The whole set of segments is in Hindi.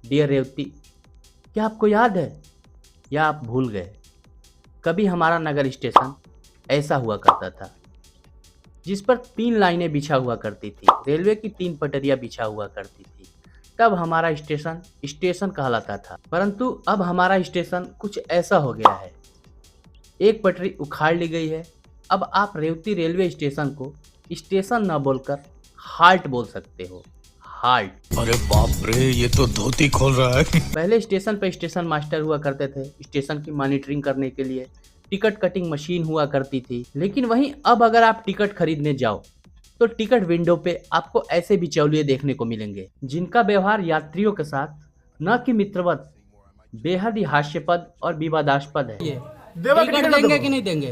डियर रेवती, क्या आपको याद है या आप भूल गए? कभी हमारा नगर स्टेशन ऐसा हुआ करता था जिस पर 3 लाइनें बिछा हुआ करती थी, रेलवे की 3 पटरियां बिछा हुआ करती थी। तब हमारा स्टेशन स्टेशन कहलाता था। परंतु अब हमारा स्टेशन कुछ ऐसा हो गया है, एक पटरी उखाड़ ली गई है। अब आप रेवती रेलवे स्टेशन को स्टेशन न बोलकर हाल्ट बोल सकते हो। हाल्ट। अरे बाप रे, ये तो धोती खोल रहा है। पहले स्टेशन पे स्टेशन मास्टर हुआ करते थे स्टेशन की मॉनिटरिंग करने के लिए। टिकट कटिंग मशीन हुआ करती थी। लेकिन वहीं अब अगर आप टिकट खरीदने जाओ तो टिकट विंडो पे आपको ऐसे बिचौलिए देखने को मिलेंगे जिनका व्यवहार यात्रियों के साथ न कि मित्रवत, बेहद ही हास्यपद और विवादास्पद है। टिकट देंगे कि नहीं देंगे?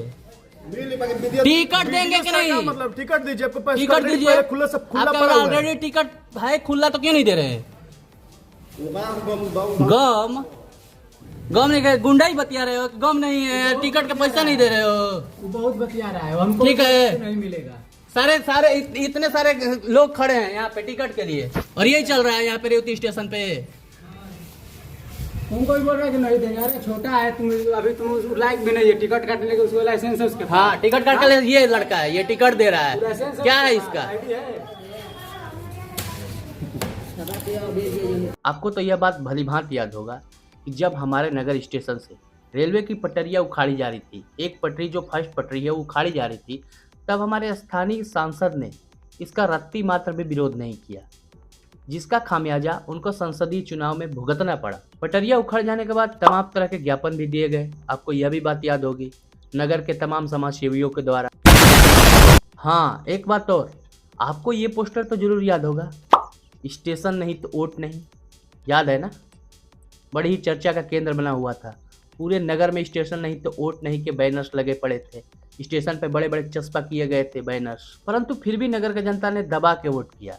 टिकट देंगे कि नहीं? मतलब टिकट दीजिए, आपको पैसे टिकट दीजिए। खुला सब खुला आपके पड़ा हुआ है। ऑलरेडी टिकट है खुला, तो क्यों नहीं दे रहे हैं? गम गम नहीं, गुंडा ही बतिया रहे हो। गम नहीं है, टिकट का पैसा नहीं दे रहे हो। बहुत बतिया रहा है, हमको ठीक है, नहीं मिलेगा। सारे इतने सारे लोग खड़े हैं यहाँ पे टिकट के लिए, और यही चल रहा है यहाँ पे रेवती स्टेशन पे। तुमको भी बोल रहा है कि नहीं देंगे। अरे छोटा है, तुम अभी तुम लायक भी नहीं है टिकट काटने के, उसको लाइसेंस है उसके पास। हाँ, टिकट काट के ये लड़का है, ये टिकट दे रहा है। लाइसेंस क्या है इसका? आईडी है। आपको तो यह बात भली भांति याद होगा कि जब हमारे नगर स्टेशन से रेलवे की पटरियां उखाड़ी जा रही थी, एक पटरी जो फर्स्ट पटरी है वो उखाड़ी जा रही थी, तब हमारे स्थानीय सांसद ने इसका रत्ती मात्र भी विरोध नहीं किया, जिसका खामियाजा उनको संसदीय चुनाव में भुगतना पड़ा। पटरियां उखड़ जाने के बाद तमाम तरह के ज्ञापन भी दिए गए। आपको यह भी बात याद होगी, नगर के तमाम समाज सेवियों के द्वारा। हाँ, एक बात और, आपको ये पोस्टर तो जरूर याद होगा, स्टेशन नहीं तो वोट नहीं। याद है ना? बड़ी ही चर्चा का केंद्र बना हुआ था। पूरे नगर में स्टेशन नहीं तो वोट नहीं के बैनर्स लगे पड़े थे। स्टेशन पे बड़े बड़े चस्पा किए गए थे बैनर्स, परंतु फिर भी नगर की जनता ने दबा के वोट किया।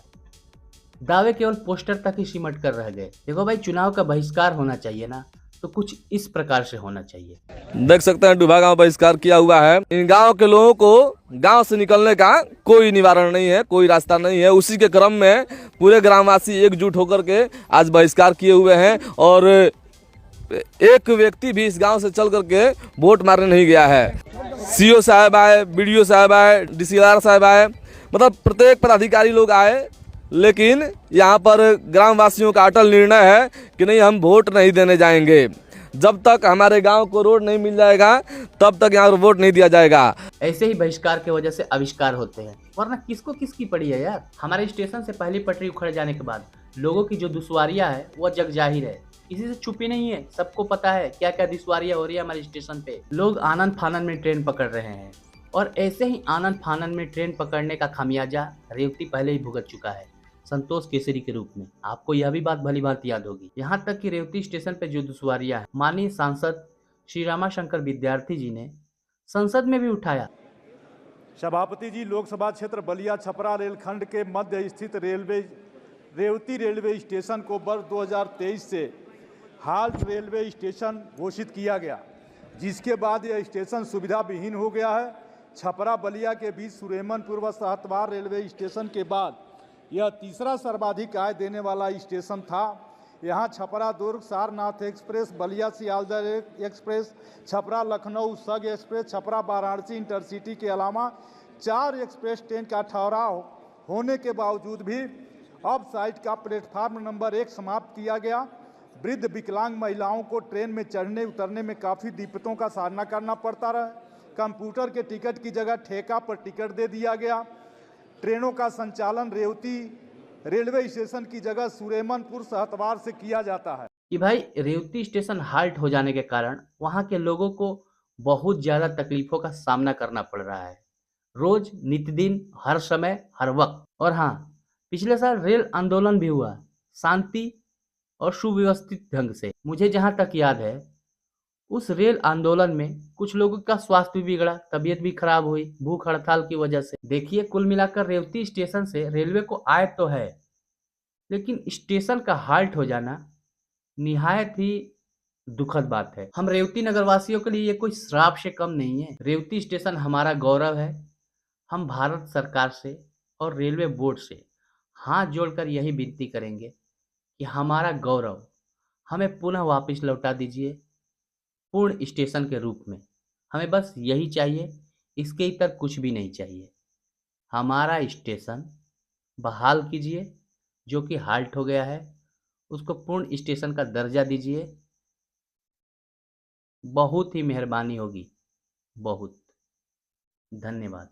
दावे केवल पोस्टर तक ही सिमट कर रह गए। देखो भाई, चुनाव का बहिष्कार होना चाहिए ना, तो कुछ इस प्रकार से होना चाहिए। देख सकते हैं डुबा गांव बहिष्कार किया हुआ है। इन गांव के लोगों को गांव से निकलने का कोई निवारण नहीं है, कोई रास्ता नहीं है। उसी के क्रम में पूरे ग्रामवासी एकजुट होकर के आज बहिष्कार किए हुए हैं, और एक व्यक्ति भी इस गांव से चल करके वोट मारने नहीं गया है। सीओ साहब आए, बीडीओ साहब आए, डीसीआर साहब आए, मतलब प्रत्येक पदाधिकारी लोग आए, लेकिन यहाँ पर ग्रामवासियों का अटल निर्णय है कि नहीं, हम वोट नहीं देने जाएंगे। जब तक हमारे गांव को रोड नहीं मिल जाएगा तब तक यहाँ वोट नहीं दिया जाएगा। ऐसे ही बहिष्कार की वजह से आविष्कार होते हैं, वरना किसको किसकी पड़ी है यार। हमारे स्टेशन से पहली पटरी उखड़ जाने के बाद लोगों की जो दुश्वारियां है वो जग जाहिर है, किसी से छुपी नहीं है। सबको पता है क्या क्या दुश्वारियां हो रही है हमारे स्टेशन पे। लोग आनंद फानन में ट्रेन पकड़ रहे हैं, और ऐसे ही आनंद फानन में ट्रेन पकड़ने का खामियाजा रेवती पहले ही भुगत चुका है, संतोष केसरी के रूप में। आपको यह भी बात भली बात याद होगी। यहाँ तक कि रेवती स्टेशन पे जो दुश्वारियां है, माननीय सांसद श्री रामाशंकर विद्यार्थी जी ने संसद में भी उठाया। सभापति जी, लोकसभा क्षेत्र बलिया छपरा रेलखंड के मध्य स्थित रेवती रेलवे स्टेशन को वर्ष 2023 से हाल्ट रेलवे स्टेशन घोषित किया गया, जिसके बाद यह स्टेशन सुविधा विहीन हो गया है। छपरा बलिया के बीच सुरेमनपुर व साहतवार रेलवे स्टेशन के बाद यह तीसरा सर्वाधिक आय देने वाला स्टेशन था। यहाँ छपरा दुर्ग सारनाथ एक्सप्रेस, बलिया सियालदह एक्सप्रेस, छपरा लखनऊ सग एक्सप्रेस, छपरा वाराणसी इंटरसिटी के अलावा 4 एक्सप्रेस ट्रेन का ठहराव होने के बावजूद भी अब साइट का प्लेटफार्म नंबर 1 समाप्त किया गया। वृद्ध विकलांग महिलाओं को ट्रेन में चढ़ने उतरने में काफ़ी दिक्कतों का सामना करना पड़ता रहा। कंप्यूटर के टिकट की जगह ठेका पर टिकट दे दिया गया। ट्रेनों का संचालन रेवती रेलवे स्टेशन की जगह सुरेमनपुर साहतवार से किया जाता है। कि भाई, रेवती स्टेशन हाल्ट हो जाने के कारण वहां के लोगों को बहुत ज्यादा तकलीफों का सामना करना पड़ रहा है, रोज नित्यदिन, हर समय, हर वक्त। और हाँ, पिछले साल रेल आंदोलन भी हुआ, शांति और सुव्यवस्थित ढंग से। मुझे जहां तक याद है, उस रेल आंदोलन में कुछ लोगों का स्वास्थ्य भी बिगड़ा, तबीयत भी खराब हुई भूख हड़ताल की वजह से। देखिए, कुल मिलाकर रेवती स्टेशन से रेलवे को आय तो है, लेकिन स्टेशन का हाल्ट हो जाना निहायत ही दुखद बात है। हम रेवती नगरवासियों के लिए ये कोई श्राप से कम नहीं है। रेवती स्टेशन हमारा गौरव है। हम भारत सरकार से और रेलवे बोर्ड से हाथ जोड़कर यही विनती करेंगे कि हमारा गौरव हमें पुनः वापस लौटा दीजिए पूर्ण स्टेशन के रूप में। हमें बस यही चाहिए, इसके इतर कुछ भी नहीं चाहिए। हमारा स्टेशन बहाल कीजिए, जो कि हाल्ट हो गया है, उसको पूर्ण स्टेशन का दर्जा दीजिए। बहुत ही मेहरबानी होगी, बहुत। धन्यवाद।